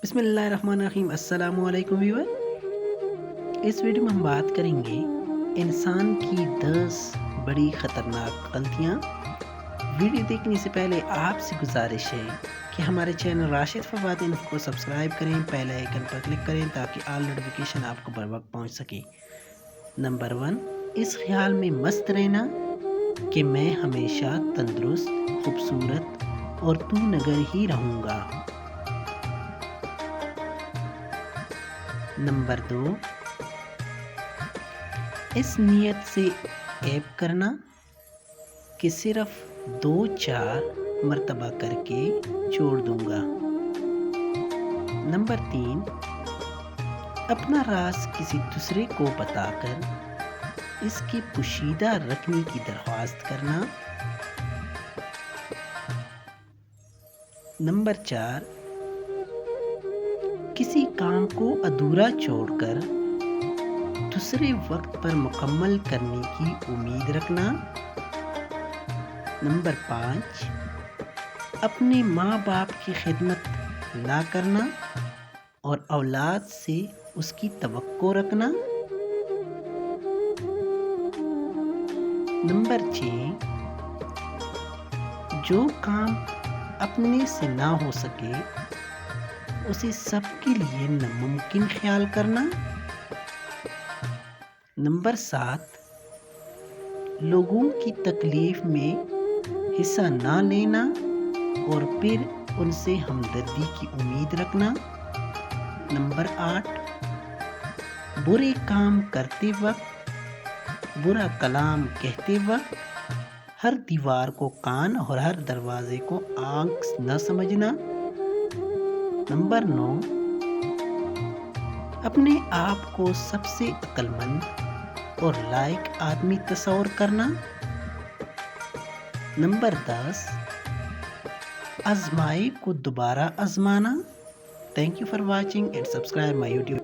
بسم اللہ الرحمن الرحیم۔ السلام علیکم ویور۔ اس ویڈیو میں ہم بات کریں گے انسان کی 10 بڑی خطرناک غلطیاں۔ ویڈیو دیکھنے سے پہلے آپ سے گزارش ہے کہ ہمارے چینل راشد فواد انفو کو سبسکرائب کریں، پہلے آئیکن پر کلک کریں تاکہ آل نوٹیفیکیشن آپ کو بر وقت پہنچ سکے۔ نمبر 1، اس خیال میں مست رہنا کہ میں ہمیشہ تندرست، خوبصورت اور تو نگر ہی رہوں گا۔ نمبر 2، اس نیت سے عیب کرنا کہ صرف 2-4 مرتبہ کر کے چھوڑ دوں گا۔ نمبر 3، اپنا راز کسی دوسرے کو بتا کر اس کی پوشیدہ رکھنے کی درخواست کرنا۔ نمبر 4، کسی کام کو ادھورا چھوڑ کر دوسرے وقت پر مکمل کرنے کی امید رکھنا۔ نمبر 5، اپنے ماں باپ کی خدمت نہ کرنا اور اولاد سے اس کی توقع رکھنا۔ نمبر 6، جو کام اپنے سے نہ ہو سکے اسے سب کے لیے ناممکن خیال کرنا۔ نمبر 7، لوگوں کی تکلیف میں حصہ نہ لینا اور پھر ان سے ہمدردی کی امید رکھنا۔ نمبر 8، برے کام کرتے وقت، برا کلام کہتے وقت ہر دیوار کو کان اور ہر دروازے کو آنکھ نہ سمجھنا۔ نمبر 9، اپنے آپ کو سب سے عقل مند اور لائق آدمی تصور کرنا۔ نمبر 10، آزمائی کو دوبارہ آزمانا۔ Thank you for watching and subscribe my YouTube.